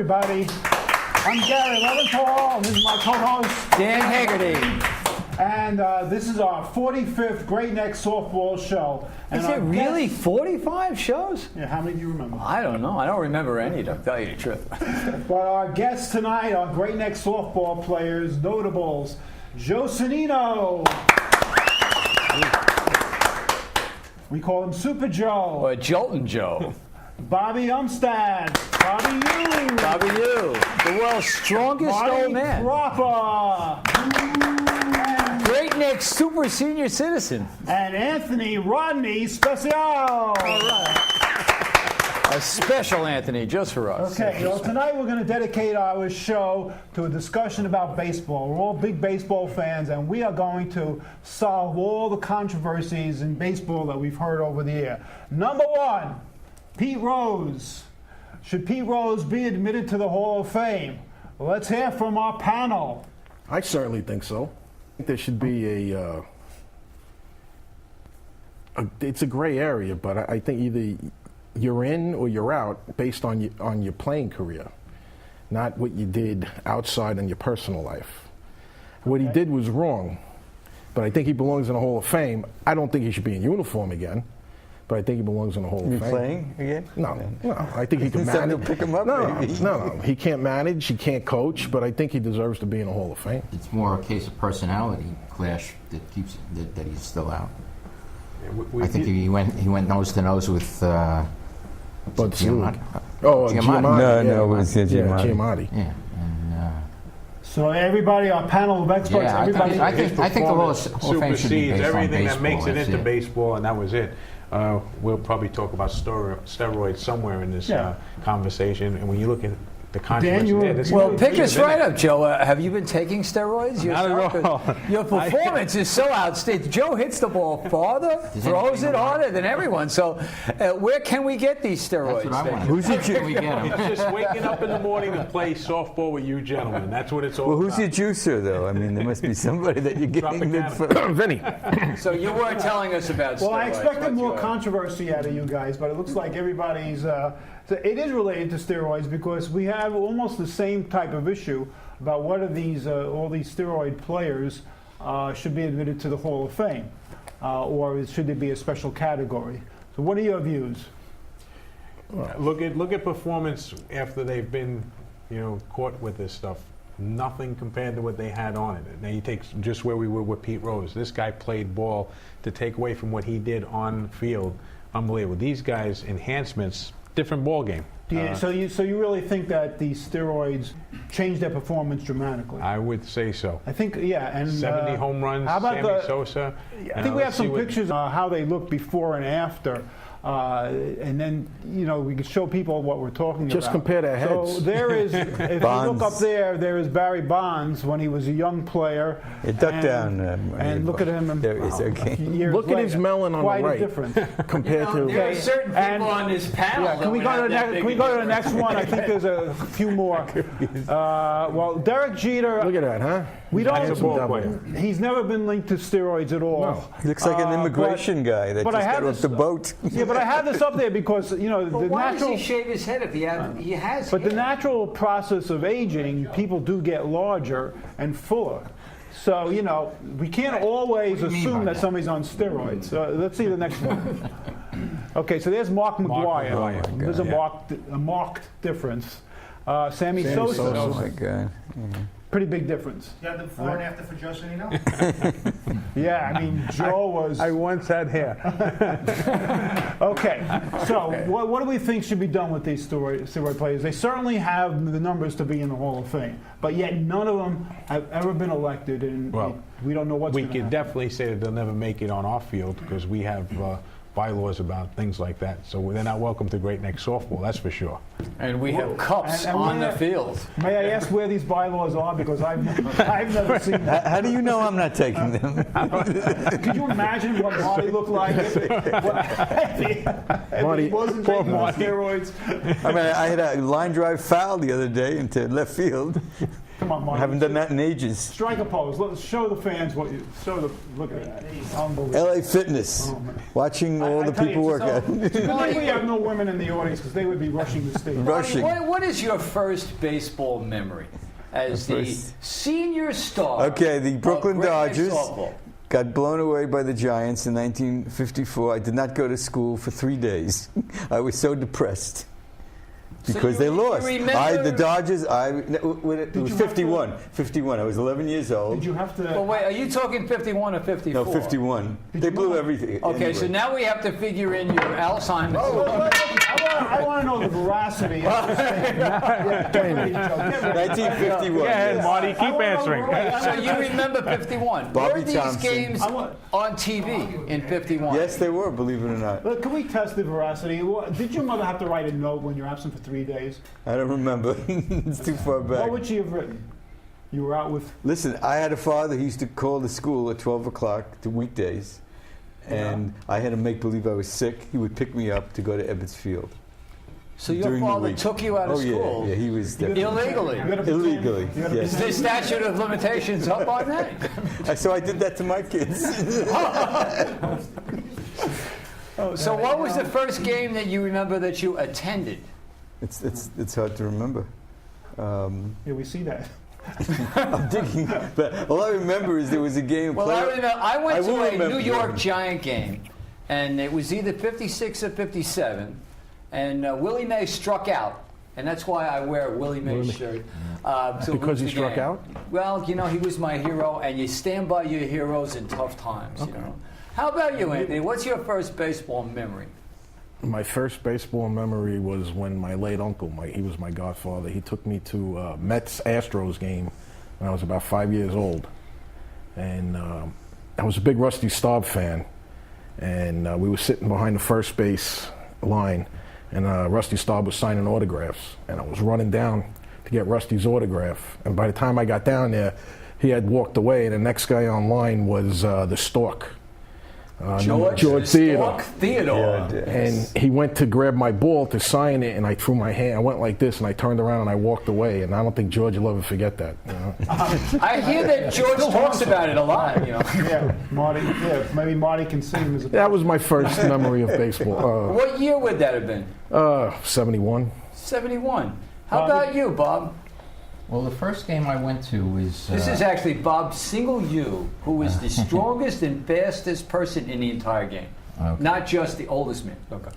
everybody. I'm Gary Leventhal, and this is my co-host, Dan Haggerty. And this is our 45th Great Neck Softball show. And Is it really 45 shows? Yeah, how many do you remember? I don't know. I don't remember any, to tell you the truth. But our guests tonight are Great Neck softball players, notables, Joe Sonino. We call him Super Joe. Or Jolton Joe. Bobby Umstad. Bobby U. Bobby U. The world's strongest Marty old man. Cropper. Great Neck super senior citizen. And Anthony Rodney Special. All right. A special Anthony just for us. Okay, well, tonight we're going to dedicate our show to a discussion about baseball. We're all big baseball fans, and we are going to solve all the controversies in baseball that we've heard over the year. Number one, Pete Rose. Should Pete Rose be admitted to the Hall of Fame? Well, let's hear from our panel. I certainly think so. I think there should be it's a gray area, but I think either you're in or you're out based on your playing career, not what you did outside in your personal life. What he did was wrong, but I think he belongs in the Hall of Fame. I don't think he should be in uniform again, but I think he belongs in the Hall of Fame. Playing again? No. I think he can manage. Somebody pick him up, maybe. No. He can't manage. He can't coach, but I think he deserves to be in the Hall of Fame. It's more a case of personality clash that keeps that he's still out. I think he went nose to nose with Giamatti. Giamatti. No, it was Giamatti. Yeah, and So everybody, our panel of experts, yeah, everybody. I think the Hall of Fame should be supersedes based on everything baseball. that makes it That's into baseball, and that was it. We'll probably talk about steroids somewhere in this conversation. And when you look at the controversy, Well, pick us right up, Joe. Have you been taking steroids yourself? Not at all. Your performance is so outstanding. Joe hits the ball farther, throws it harder than everyone. So where can we get these steroids? That's what I want. Who's your Can we get him? It's just waking up in the morning to play softball with you gentlemen. That's what it's all Well, about. who's your juicer, though? I mean, there must be somebody that you're getting good for. Vinny. So you weren't telling us about steroids. Well, I expected What's more your- controversy out of you guys, but it looks like everybody's. So it is related to steroids because we have almost the same type of issue about whether these all these steroid players should be admitted to the Hall of Fame, or should there be a special category. So, what are your views? Look at performance after they've been, caught with this stuff. Nothing compared to what they had on it. Now you take just where we were with Pete Rose. This guy played ball to take away from what he did on field. Unbelievable. These guys enhancements. Different ball game. So you really think that these steroids change their performance dramatically? I would say so. I think, yeah. And 70 home runs, how about Sammy Sosa. I think we have some pictures of how they look before and after. And then, we can show people what we're talking about. Just compare their heads. So there is, if you look up there is Barry Bonds when he was a young player. Duck down. And look at him. There he is, okay. Look at his melon on the quite right. a difference. Compared to. There are certain people on this panel. Yeah, can we go to the next one? I think there's a few more. Well, Derek Jeter. Look at that, huh? We don't. That's a ball player. He's never been linked to steroids at all. No. He looks like an immigration guy that but just I have got off the boat. Yeah, but I have this up there because the Why natural. does he shave his head if he has But hair? the natural process of aging, people do get larger and fuller. So we can't always What do you mean assume by that that? somebody's on steroids. Let's see the next one. Okay, so there's Mark McGwire. McGwire. There's a marked difference. Sammy Sosa. Oh, my God. Pretty big difference. You have the before and after for Joe Sonino? Yeah, I mean, Joe was. I once had hair. Okay, so what do we think should be done with these steroid players? They certainly have the numbers to be in the Hall of Fame, but yet none of them have ever been elected, and we don't know what's We going to could happen. definitely say that they'll never make it on our field because we have bylaws about things like that. So they're not welcome to Great Neck softball, that's for sure. And we have cups And on where- the field. May I ask where these bylaws are? Because I've never seen them. How do you know I'm not taking them? Could you imagine what Marty looked like if he wasn't Poor taking on Marty. steroids? I mean, I had a line drive foul the other day into left field. Come on, I Marty. haven't done that in ages. Strike a pose. Let's show the fans what you look at that. Unbelievable. LA Fitness. Oh, man. Watching all I the tell you, people work so- out. It's a good thing we have no women in the audience because they would be rushing the stage. Rushing. What is your first baseball memory as the first- senior star? Okay, the Brooklyn of Redneck Dodgers softball? got blown away by the Giants in 1954. I did not go to school for 3 days. I was so depressed because they lost. remember- The Dodgers. It was 51. 51. I was 11 years old. Did you have to? Well, wait, are you talking 51 or 54? No, 51. They blew everything. Okay, so anyway. now we have to figure in your Alzheimer's. I want to know the veracity of this statement. Yeah, get ready, Joe. Get ready. 1951. Go ahead, yes. Marty. Keep I wanna know answering. the right- So you remember 51? Bobby Were these Thompson. games I want- on TV in 51? Yes, they were. Believe it or not. Look, can we test the veracity? Did your mother have to write a note when you're absent for 3 days? I don't remember. It's too far back. What would she have written? You were out with. Listen, I had a father who used to call the school at 12 o'clock to weekdays, and I had to make believe I was sick. He would pick me up to go to Ebbets Field. So your during the father week. took you out of school Yeah, he was illegally. You gotta pretend- illegally. you gotta Is Yes. the statute of limitations up on that? So I did that to my kids. So what was the first game that you remember that you attended? It's hard to remember. Yeah, we see that. I'm digging, but all I remember is there was a game. Well, I went will to a remember New York one. Giant game, and it was either 56 or 57, and Willie Mays struck out, and that's why I wear a Willie Mays shirt. To Because lose he the struck game. out? Well, you know, he was my hero, and you stand by your heroes in tough times, you know. How about you, Anthony? What's your first baseball memory? My first baseball memory was when my late uncle, he was my godfather, he took me to a Mets-Astros game when I was about 5 years old. And I was a big Rusty Staub fan. And we were sitting behind the first base line, and Rusty Staub was signing autographs. And I was running down to get Rusty's autograph. And by the time I got down there, he had walked away, and the next guy on line was the Stork. George Theodore. Theodore. And he went to grab my ball to sign it, and I threw my hand. I went like this, and I turned around and I walked away. And I don't think George will ever forget that. You know? I hear that George talks about it a lot, you know. Yeah, Marty. Yeah, maybe Marty can see him as a. That was my first memory of baseball. What year would that have been? 71. 71. How about you, Bob? Well, the first game I went to was... This is actually Bob Single U, who is the strongest and fastest person in the entire game. Okay. Not just the oldest man. Okay.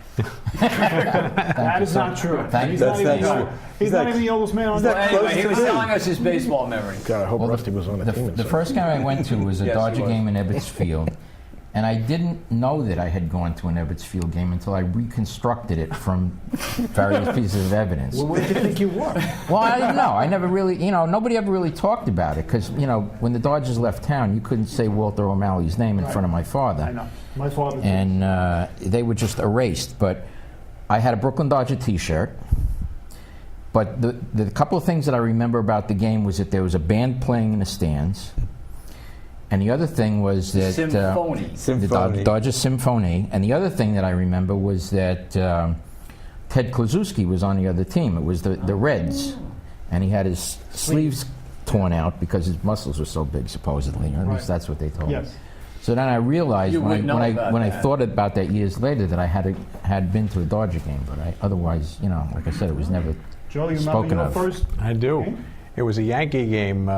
That is not true. Thank He's you. not even That's not the- true. He's not even the oldest man on not the. Anyway, close he to was me. telling us his baseball memory. God, I hope Well, Rusty was on the team. The first game I went to was a Yes, he Dodger was. game in Ebbets Field, and I didn't know that I had gone to an Ebbets Field game until I reconstructed it from various pieces of evidence. Well, where did you think you were? Well, I didn't know. I never really, nobody ever really talked about it because, when the Dodgers left town, you couldn't say Walter O'Malley's name in front of my father. I know. My father. And they were just erased. But I had a Brooklyn Dodger T-shirt. But the couple of things that I remember about the game was that there was a band playing in the stands, and the other thing was that Symphony. the Symphony. Dodger Symphony. And the other thing that I remember was that Ted Kluszewski was on the other team. It was the Reds, and he had his sleeves torn out because his muscles were so big, supposedly. Or at least that's what they told me. Yes. So then I realized You would know when about I that. thought about that years later that I had been to a Dodger game, but otherwise, like I said, it was never Joe, you spoken remember your of. first? I do. It was a Yankee game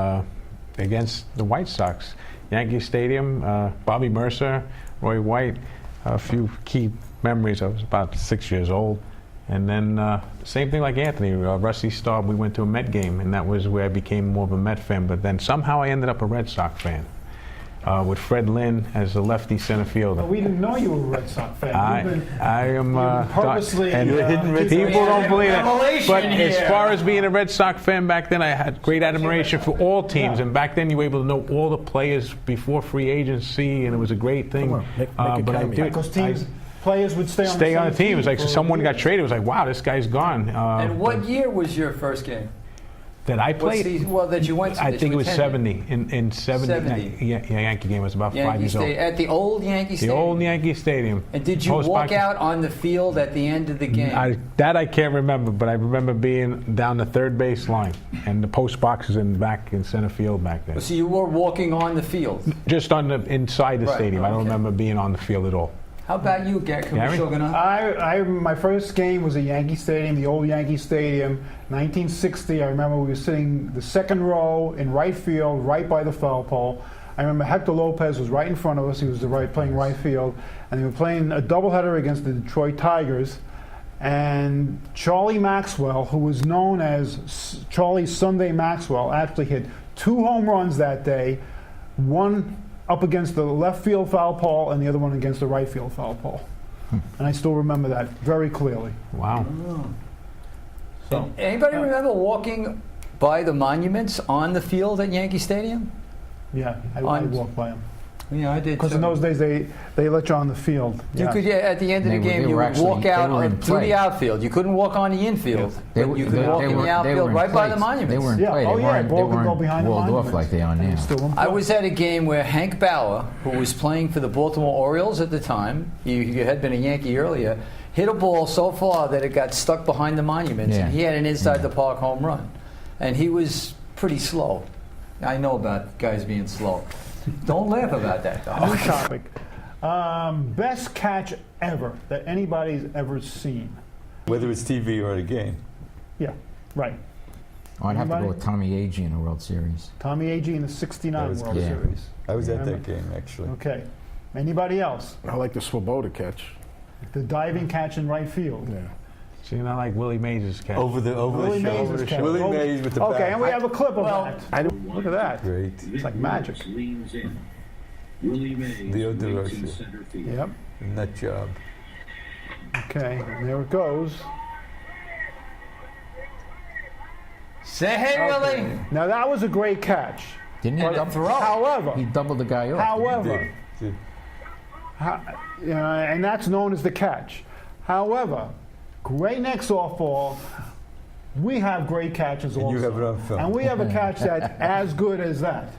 against the White Sox. Yankee Stadium, Bobby Mercer, Roy White, a few key memories. I was about 6 years old. And then same thing like Anthony, Rusty Staub, we went to a Met game, and that was where I became more of a Met fan. But then somehow I ended up a Red Sox fan with Fred Lynn as the lefty center fielder. We didn't know you were a Red Sox fan. I am purposely. and you're hidden Red People Sox don't believe it. Revelation But as here. far as being a Red Sox fan back then, I had great admiration for all teams. And back then, you were able to know all the players before free agency, and it was a great thing. Come on, make a but I cameo. did Because players would stay on stay the on same the team. It was like for someone a got year. traded. It was like, wow, this guy's gone. And what year was your first game? That I What played? season? Well, that you went to. I that think you it was attended. 70. In 70, 70. Yankee game. I was about 5 Yankee years old. Stadium, at the old Yankee The Stadium. old Yankee Stadium. And did you Post walk box- out on the field at the end of the game? That I can't remember, but I remember being down the third base line, and the post box is back in center field back there. So you were walking on the field. Just on the inside the Right, stadium. I don't okay. remember being on the field at all. How about you, Gary? I my first game was at Yankee Stadium, the old Yankee Stadium, 1960. I remember we were sitting the second row in right field, right by the foul pole. I remember Hector Lopez was right in front of us. He was playing right field, and they were playing a doubleheader against the Detroit Tigers. And Charlie Maxwell, who was known as Charlie Sunday Maxwell, actually hit 2 home runs that day. One up against the left field foul pole and the other one against the right field foul pole. And I still remember that very clearly. Wow. So, Anybody remember walking by the monuments on the field at Yankee Stadium? yeah, I walked by them. Yeah, I did. Because in those days, they let you on the field. You could, at the end of the They game, were you would actually- walk they out were in through play. the outfield. You couldn't walk on the infield, but you could walk in the they outfield were right in by the place. monuments. They were in Yeah, play. oh They yeah, weren't, ball they could go weren't behind the walled monuments. off like they are And now. it's still in I play. was at a game where Hank Bauer, who was playing for the Baltimore Orioles at the time, he had been a Yankee earlier, hit a ball so far that it got stuck behind the monuments, Yeah. and he had an inside the park home run. And he was pretty slow. I know about guys being slow. Don't laugh about that, though. New topic. Best catch ever that anybody's ever seen. Whether it's TV or at a game. Yeah, right. I'd have to Anybody? go with Tommy Agee in the World Series. Tommy Agee in the '69 That was World good. Yeah. Series. I was at that Remember? game, actually. Okay. Anybody else? I like the Swoboda catch. The diving catch in right field. Yeah. See, not like Willie Mays' catch. Over the Willie shoulder. Mays' catch. Willie Oh, Mays with the Okay, bat. and we have a clip of Well, that. Look at that. Great. It's like magic. Leans in. Willie Mays Leo waits in DeRosa. center field. Yep. Nut job. Okay, there it goes. Say hey, Willie. Now that was a great catch. Didn't he And a double? throw. However, He doubled the guy off. however, Did. and that's known as the catch. However, great neck softball. We have great catches And also. you have it on film. And we have a catch that's as good as that.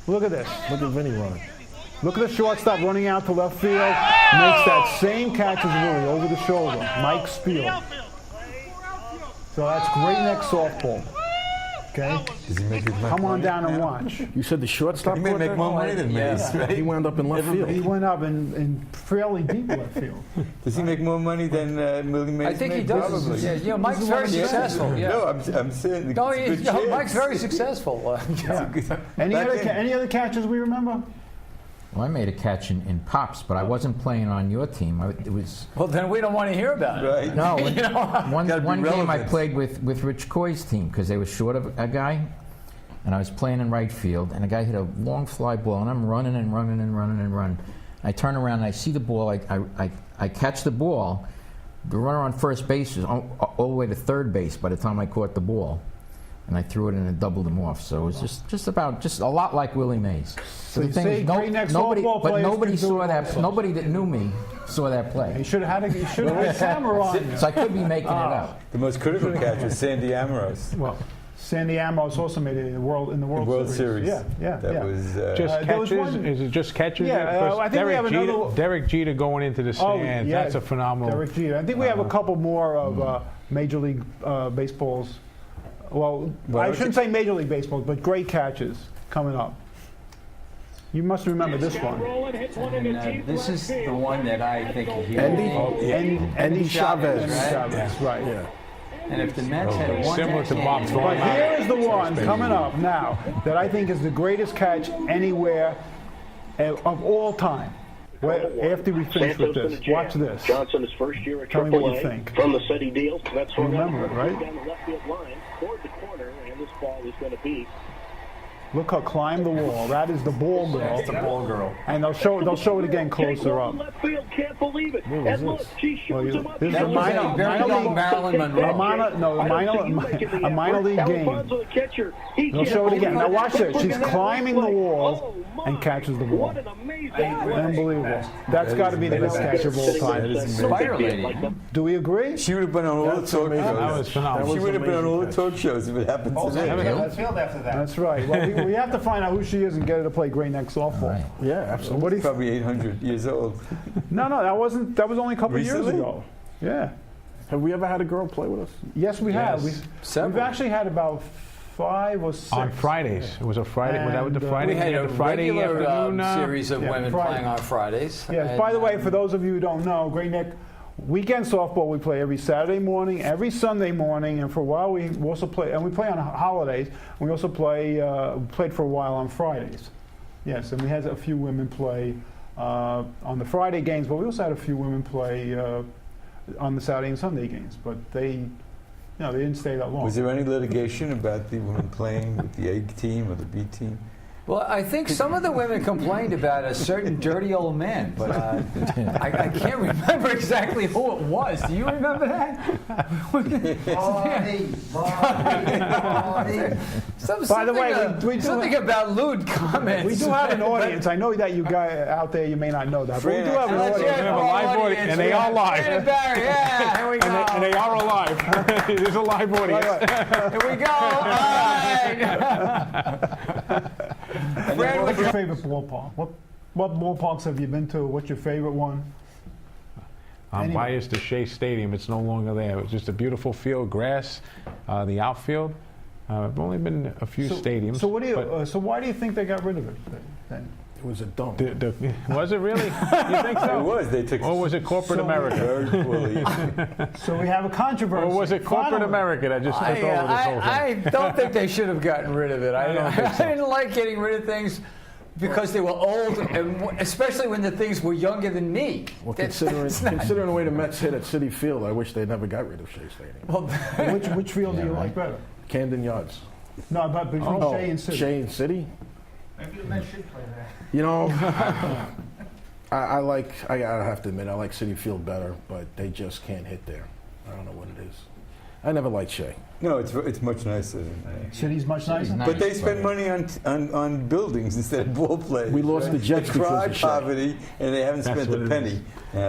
Look at this. Look at Vinny running. Look at the shortstop running out to left field. Makes that same catch as Willie over the shoulder. Mike Spiel. So that's great neck softball. Okay? Does he make his Come on money down and now? watch. You said the shortstop He may caught make that? more money than Mays, He right? wound up in left He field. went up in fairly deep left field. Does he make more money than Willie Mays? I think he made? does. Probably. Yeah, you know, Mike's very successful. Yeah. No, I'm saying No, it's a good Mike's chance. very successful. Any Back other, in- any other catches we remember? Well, I made a catch in Pops, but I wasn't playing on your team. It was Well, then we don't want to hear about it. Right. no You know? one Gotta be game I relevant. played with Rich Coy's team because they were short of a guy, and I was playing in right field, and a guy hit a long fly ball, and I'm running and running and running and running. I turn around and I see the ball. I catch the ball. The runner on first base is all the way to third base by the time I caught the ball. And I threw it and it doubled him off. So it was just a lot like Willie Mays. So you say great neck nobody, softball but players nobody can do saw it that. also. Nobody that knew me saw that He play. should have had a camera on you. So I could be making it up. The most critical catch was Sandy Amoros. Well, Sandy Amos also made it in the World Series. Yeah. That was. Just there was catches? one- Is it just catches? Yeah, Because I think we have another- Derek Jeter going into the stands. That's a phenomenal. Derek Jeter. I think we have a couple more of Major League Baseball's. Well, I shouldn't say Major League Baseball, but great catches coming up. You must remember this one. And, this is the one that I think he Andy Chavez. Andy Chavez, right. Yeah. And if the Mets had won Similar that to game, Bob But throwing out. here is the one coming up now that I think is the greatest catch anywhere of all time. After we finish with this, watch this. Johnson, his first year at Tell me what you AAA, think. from the city deal. That's You remember it, right? Down the left field line, toward the corner, and this ball is going to be Look her climb the wall. That is the ball girl. That's the ball girl. And they'll show it again closer up. Left field, can't believe it. And look, she shoots him up. This is That a was a very young Marilyn Monroe. A minor league game. They'll show it again. Now watch this. She's climbing the wall and catches the ball. What an amazing Unbelievable. That's got to be the best catch of all time. Spider Lady. Do we agree? She would have been on all the talk That was shows. phenomenal. She would have been on all the talk shows if it happened today. Left field after that. That's right. Well, we have to find out who she is and get her to play Great Neck softball. Right. Yeah, absolutely. What do you? Probably 800 years old. No, that wasn't. That was only a couple of years Recently? ago. Yeah. Have we ever had a girl play with us? Yes, we have. Yes. We've actually had about 5 or 6 On Fridays. It was a Friday. Was that with the And, Friday? We had a the Friday regular afternoon. series of yeah, women Friday. playing on Fridays. Yes. And, By the way, for those of you who don't know, Great Neck weekend softball we play every Saturday morning, every Sunday morning, and for a while we also play. And we play on holidays. We also played for a while on Fridays. Yes, and we had a few women play on the Friday games, but we also had a few women play on the Saturday and Sunday games. But they didn't stay that long. Was there any litigation about the women playing with the A team or the B team? Well, I think some of the women complained about a certain dirty old man, but I can't remember exactly who it was. Do you remember that? By the way, we do something about lewd comments. We do have an audience. I know that you guys out there, you may not know that, but we do have an Let's audience. hear it have a for live our audience, and they are live. Fran and Barry, yeah, here we go. And they are alive. There's a live audience. Here we go. All right. Fran, What's your favorite ballpark? What ballparks have you been to? What's your favorite one? I'm biased to Shea Stadium. It's no longer there. It's just a beautiful field, grass, the outfield. I've only been a few stadiums. So what do you? but So why do you think they got rid of it then? It was a dump. was it really? You think It so? was. They took Or was it corporate America? very poorly. So we have a controversy. Or was it corporate Finally. America that just took over this whole thing? I don't think they should have gotten rid of it. I didn't like getting rid of things because they were old, and especially when the things were younger than me. Well, That's considering the way the Mets hit at Citi Field, I wish they never got rid of Shea Stadium. well, Which field do you like better? Camden Yards. No, but between Shea and City. Shea and City? Maybe the Mets should play there. You know, I have to admit, I like Citi Field better, but they just can't hit there. I don't know what it is. I never liked Shea. No, it's much nicer. City's much nicer. But they spend money on buildings instead of ball players. We lost the Jets They cry because of Shea. poverty, and they haven't That's spent what a it penny.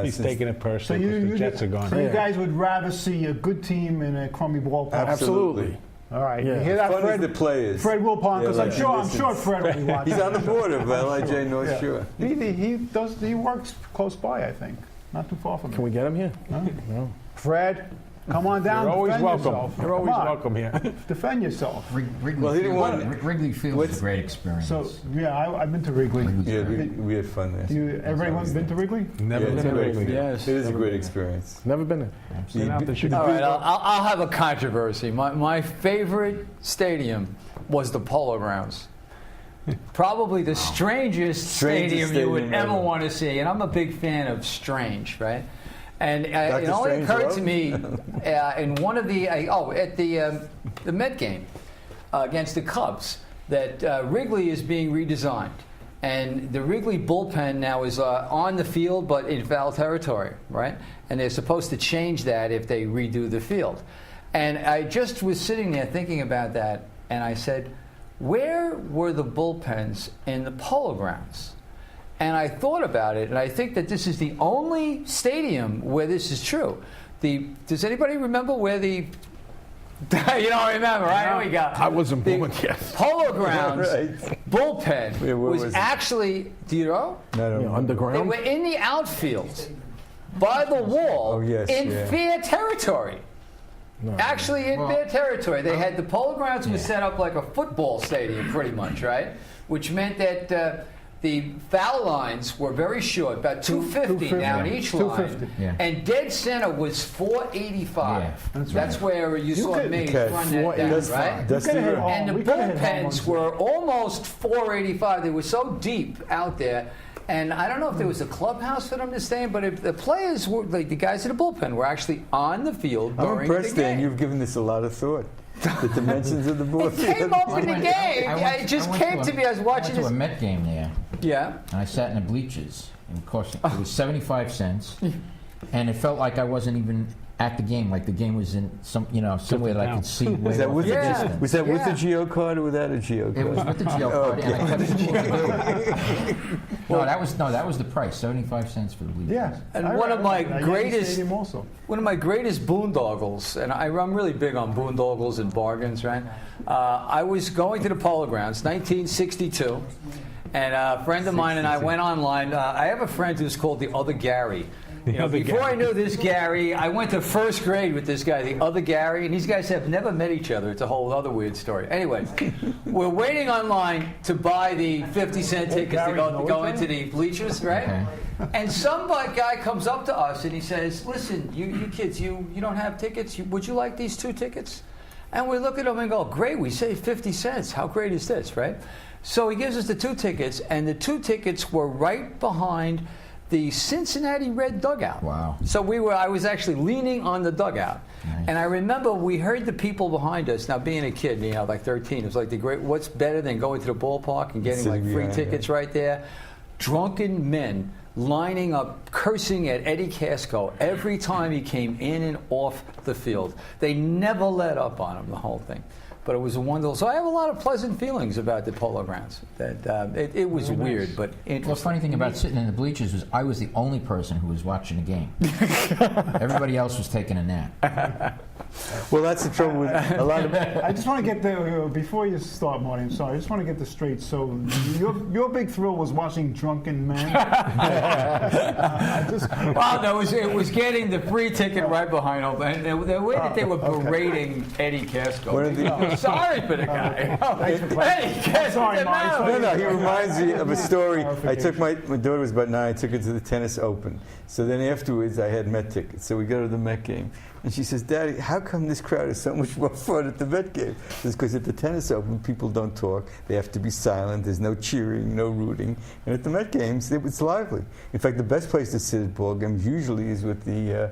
He's since- taking it So personally because the Jets are gone. So you guys would rather see a good team in a crummy ballpark? Absolutely. All right. Yeah. You hear that, Fun Fred? is the players. Fred Wilpon, because Yeah, I'm sure listen. Fred will be watching. He's on the border of LIJ North Yeah. Shore. He works close by, I think, not too far from Can me. we get him here? No. Fred, come on down. You're always defend welcome. Yourself. You're Come always on. welcome here. Defend yourself. Wrigley Well, he didn't Field- want- Wrigley Field's What's- a great experience. So yeah, I've been to Wrigley. Yeah, we had fun there. Everyone been to Wrigley? Never Yeah, it's been to great. Wrigley. It is a great experience. Never been there. Been out there shooting all right, I'll have a controversy. My favorite stadium was the Polo Grounds. Probably the strangest Strangest stadium you would stadium ever ever. want to see. And I'm a big fan of Strange, right? And it Dr. only Strangelove? occurred to me in one of at the Met game against the Cubs that Wrigley is being redesigned. And the Wrigley bullpen now is on the field, but in foul territory, right? And they're supposed to change that if they redo the field. And I just was sitting there thinking about that, and I said, where were the bullpens in the Polo Grounds? And I thought about it, and I think that this is the only stadium where this is true. Does anybody remember where the... You don't remember, right? Here we go. I wasn't born yet. Polo Grounds Right. bullpen Yeah, where was was it? actually, do you know? No, You know, They underground. were in the outfield by the wall Oh, yes, in yeah. fair territory. No. Actually, in their territory, they had the Polo Grounds was set up like a football stadium, pretty much, right? Which meant that the foul lines were very short, about 250 down each line, 250. Yeah. and dead center was 485. Yeah, that's where you saw could- me Okay. run that down, That's right? That's We could've hit the home. And the We could've hit home bullpens on were almost 485. They were so deep out there. And I don't know if there was a clubhouse for them to stay in, but if the players were, like the guys in the bullpen, were actually on the field I'm during the impressed, Dan. game. You've given this a lot of thought. The dimensions of the ball It came field. up in the game. it just came to me. I was watching I went to this. a Met game there, Yeah. and I sat in the bleachers. And of course, it was 75 cents, and it felt like I wasn't even at the game. Like the game was in somewhere that I could see way Was that off with in the Yeah. distance. Was that with the Yeah. Geo card or without a Geo card? It was with the Geo card, and I kept it. No, that was the price. 75 cents for the bleachers. Yeah. And I one of my remember that. greatest- Yankee Stadium also. One of my greatest boondoggles, and I'm really big on boondoggles and bargains, right? I was going to the Polo Grounds, 1962, and a friend of mine and I went online. I have a friend who's called the Other Gary. Before I knew this Gary, I went to first grade with this guy, the Other Gary, and these guys have never met each other. It's a whole other weird story. Anyway, we're waiting online to buy the 50-cent tickets to go into the bleachers, right? Okay. And some guy comes up to us and he says, "Listen, you kids, you don't have tickets. Would you like these 2 tickets?" And we look at him and go, "Great, we saved 50 cents. How great is this, right?" So he gives us the 2 tickets, and the 2 tickets were right behind the Cincinnati Red dugout. Wow. So I was actually leaning on the dugout. Nice. And I remember we heard the people behind us, now being a kid, like 13, it was like what's better than going to the ballpark and getting like Sitting free behind, tickets right there? Drunken men lining up, cursing at Eddie Casco every time he came in and off the field. They never let up on him, the whole thing. But it was a wonderful. So I have a lot of pleasant feelings about the Polo Grounds. That it was weird, but interesting. Well, the funny thing about sitting in the bleachers was I was the only person who was watching the game. Everybody else was taking a nap. Well, that's the trouble with a lot of. I just want to get there before you start, Marty. I'm sorry. I just want to get this straight. So, your big thrill was watching drunken men. Well, no, it was getting the free ticket right behind him, and the way that they were berating Eddie Casco. One of the- I'm sorry for the guy. Eddie Casco, Sorry, Marty. No, he reminds me of a story. I took my daughter was about 9. I took her to the tennis open. So then afterwards, I had Met tickets. So we go to the Met game. And she says, "Daddy, how come this crowd is so much more fun at the Met game?" It's because at the tennis open, people don't talk. They have to be silent. There's no cheering, no rooting. And at the Met games, it's lively. In fact, the best place to sit at ball games usually is with the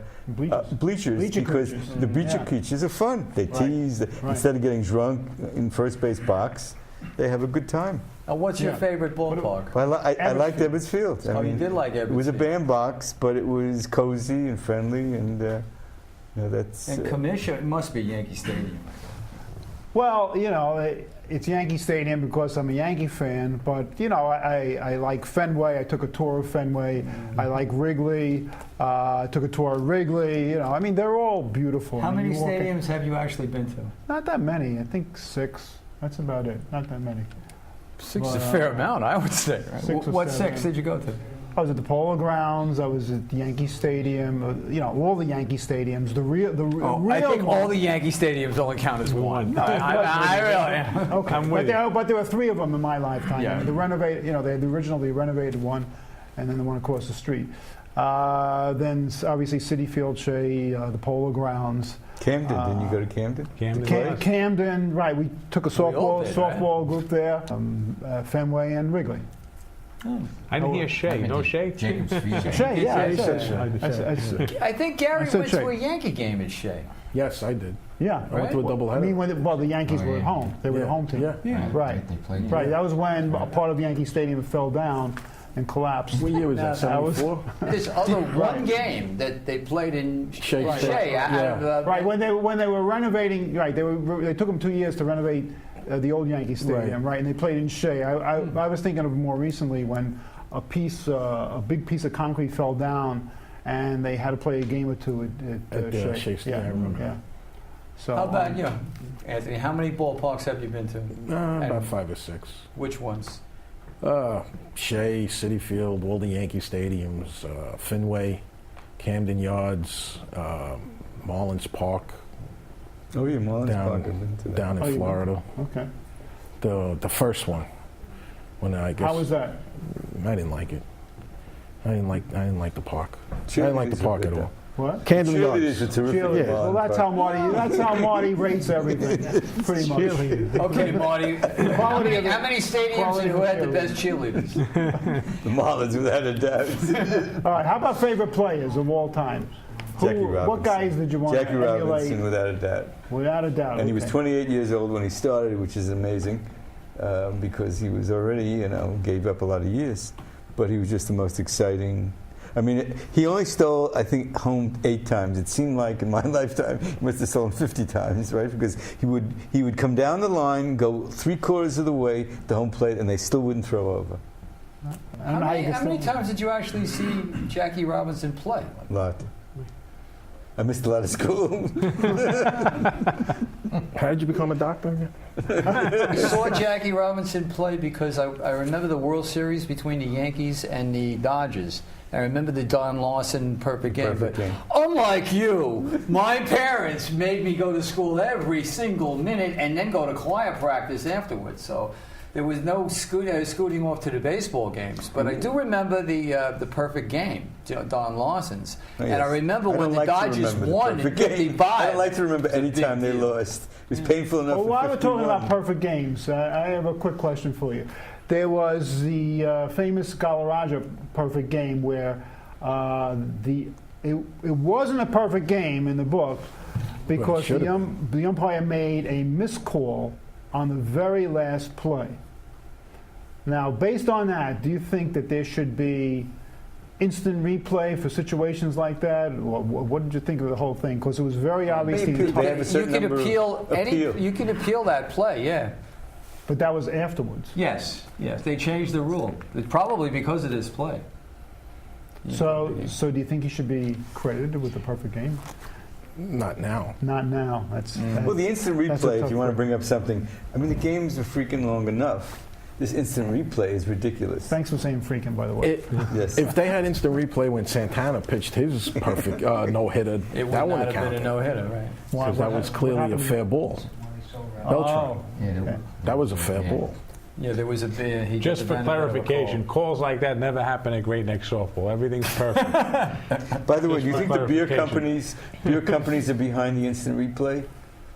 bleachers Bleacher because coaches. the bleacher Yeah. coaches are fun. They tease. Instead of getting drunk in first base box, they have a good time. Now, what's your favorite ballpark? Well, I liked Ebbets Field. Oh, you did like It was a Ebbets Field. bandbox, but it was cozy and friendly, and that's. And Commissioner, it must be Yankee Stadium. Well, it's Yankee Stadium because I'm a Yankee fan, but I like Fenway. I took a tour of Fenway. I like Wrigley. I took a tour of Wrigley. I mean, they're all beautiful. How I mean, many you walk in- stadiums have you actually been to? Not that many. I think 6. That's about it. Not that many. 6 is But, a fair amount, I would say. Right? 6 or What 7. 6 did you go to? I was at the Polo Grounds. I was at the Yankee Stadium. All the Yankee stadiums. The real I think one. all the Yankee stadiums only count as one. I really. Okay, I'm with but there were 3 of them in my lifetime. Yeah. The they had originally renovated one, and then the one across the street. Then obviously Citi Field, Shea, the Polo Grounds. Camden. Didn't you go to Camden? Camden. Camden, right? We took a We all softball did, group there. Fenway and Wrigley. I didn't hear Shea. No Shea? Jacobs Field. Shea, yeah, I he said said Shea. I think Gary I said went to Shea. a Yankee game at Shea. Yes, I did. yeah. I went to a Right? doubleheader. I mean, the Yankees Oh, were yeah. at home. They were the Yeah. home team. Yeah. Right. They played Right. That was when a part of Yankee Stadium fell down and collapsed. What year was that? That was- 74? There's other one game that they played in Shea Shea. Stadium. out of, Right, when they were renovating, right, they took them 2 years to renovate the old Yankee Stadium, right, and they played in Shea. I was thinking of more recently when a big piece of concrete fell down, and they had to play a game or two at the Shea. Shea Stadium, I remember. Yeah. So How about you, Anthony? How many ballparks have you been to? About 5 or 6. Which ones? Shea, Citi Field, all the Yankee stadiums, Fenway, Camden Yards, Marlins Park Oh, yeah, Marlins down, Park. I've been to that. down Oh, in you Florida. Okay. The first one, when I guess How was that? I didn't like it. I didn't like the park. I didn't like the Cheerleaders park were at good, all. What? Camden Cheerleaders Yards. are terrific. Cheerleaders. Well, that's how Marty rates everything, pretty much. Okay, Marty. How many stadiums quality and who of had the cheerleaders. best cheerleaders? The Marlins, without a doubt. All right. How about favorite players of all time? Jackie Robinson. What guys did you want Jackie to emulate? Robinson, without a doubt. Without a doubt. And he was okay. 28 years old when he started, which is amazing. because he was already, gave up a lot of years. But he was just the most exciting. I mean, he only stole, I think, home 8 times. It seemed like in my lifetime he must have stolen 50 times, right? Because he would come down the line, go 3/4 of the way to home plate, and they still wouldn't throw over. How many times did you actually see Jackie Robinson play? A lot. I missed a lot of school. How did you become a doctor again? I saw Jackie Robinson play because I remember the World Series between the Yankees and the Dodgers. I remember the Don Lawson perfect game. Perfect game. Unlike you, my parents made me go to school every single minute and then go to choir practice afterwards. So there was no scooting off to the baseball games. But I do remember the perfect game, Don Lawson's. Oh, yes. And I remember when the like Dodgers won in 55. I don't like to remember any time they lost. It was painful enough. Well, for while we're talking 51. about perfect games, I have a quick question for you. There was the famous Galarraja perfect game where it wasn't a perfect game in the book because the umpire made a missed call on the very last play. Now, based on that, do you think that there should be instant replay for situations like that? What did you think of the whole thing? Because it was very obviously They have a certain you can number appeal of appeal. you can appeal that play, yeah. but that was afterwards. Yes, they changed the rule. It's probably because of this play. So do you think he should be credited with the perfect game? Not now. Not now. Well, the instant that's a replay, if tough you want to one. bring up something, I mean, the games are freaking long enough. This instant replay is ridiculous. Thanks for saying freaking, by the way. Yes. If they had instant replay when Santana pitched his perfect no-hitter, It would that not wouldn't have been a count. no-hitter, right? Because that was clearly a fair ball. Beltran. Yeah, That was a fair ball. Yeah, there was he Just got the for benefit of a clarification, call. calls like that never happen at Great Neck Softball. Everything's perfect. By the way, Just do you for think the beer clarification. companies are behind the instant replay?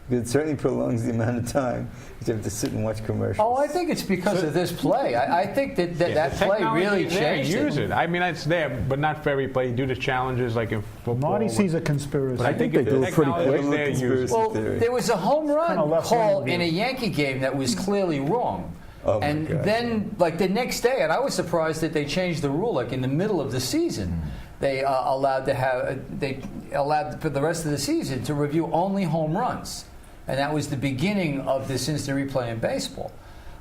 Because it certainly prolongs the amount of time you have to sit and watch commercials. Oh, I think it's because of this play. I think that The play technology really is there, changed use it. it. I mean, it's there, but not for every play. Due to challenges like in football. Marty sees a conspiracy. But I think they if do the it pretty technology is quick. there, use it. Well, theory. there was a home Kinda run left call wing in a Yankee game that was clearly wrong. Oh, my And God. then, like the next day, and I was surprised that they changed the rule. Like in the middle of the season, they allowed for the rest of the season to review only home runs, and that was the beginning of this instant replay in baseball.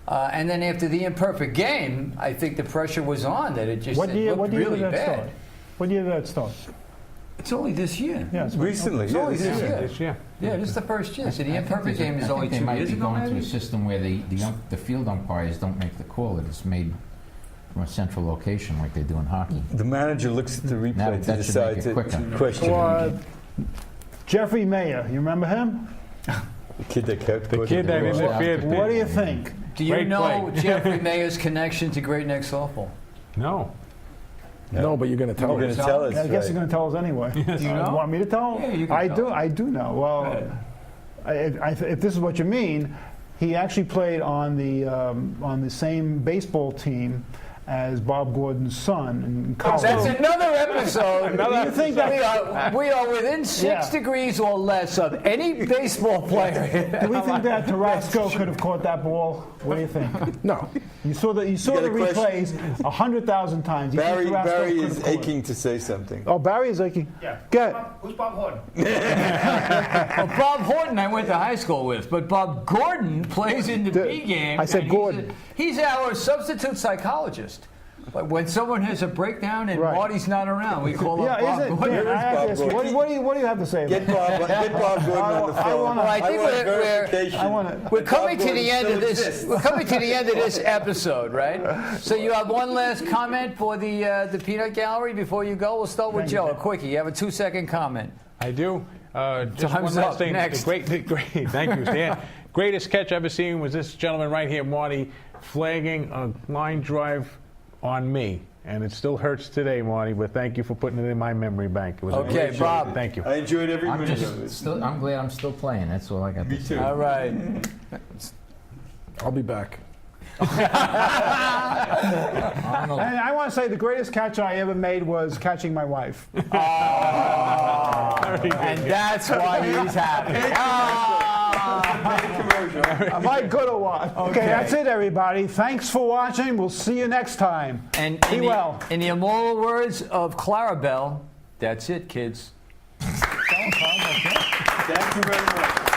And then after the imperfect game, I think the pressure was on that it just What year looked did really that bad. start? What year did that start? It's only this year. Yeah, it's Recently, It's yeah, only this this year. year. This year. Yeah, this is the first year. So the I think imperfect there's a- game is I only think 2 they might years be ago, going to maybe? a system where the field umpires don't make the call; it is made from a central location, like they do in hockey. The manager looks at the Now replay to that should make decide it to quicker. question Or Jeffrey Mayer, you remember him? the kid that kept The kid that interfered. What do you think? Do you Great know play. Jeffrey Mayer's connection to Great Neck Softball? No. No, but you're going to tell You're us. going to tell us. I guess right. you're going to tell us anyway. Do you know? Want me to tell? Yeah, you can I tell. do. I do know. Well, if this is what you mean, he actually played on the same baseball team as Bob Gordon's son in college. That's another episode. Do you think that? we are within 6 Yeah. degrees or less of any baseball player. Do we think that Tarasco could have caught that ball? What do you think? No. You saw the got a replays 100,000 times. You think Barry Tarasco could is have caught it? aching to say something. Oh, Barry is aching. Yeah. Get. Who's Bob Horton? Well, Bob Horton I went to high school with, but Bob Gordon plays in the B game. I said and Gordon. He's our substitute psychologist. But when someone has a breakdown and Right. Marty's not around, we call up Bob Yeah, isn't Gordon. Dan, I have Bob to ask you, Gordon. what do you have to say about Get Bob Gordon on the I phone. wanna- I think want we're- verification. I wanna- We're that coming Bob to the Gordon end of still this. exists. We're coming to the end of this episode, right? So you have one last comment for the peanut gallery before you go. We'll start with Thank you, Joe. A Dan. quickie. You have a 2-second comment. I do. Just Time's one up. last thing. Next. Great. Thank you, Stan. Greatest catch I've ever seen was this gentleman right here, Marty, flagging a line drive on me. And it still hurts today, Marty, but thank you for putting it in my memory bank. It was a Okay, great Bob. job. Thank you. I enjoyed every I'm minute of it. I'm glad I'm still playing. That's all I got Me to say. too. All right. I'll be back. Arnold, And I want to say the greatest catch I ever made was catching my wife. And that's why he's happy. Ah! Commercial. Am I good or what? Okay, that's it, everybody. Thanks for watching. We'll see you next time. And Be well. In the immoral words of Clarabelle, that's it, kids. Thank you very much.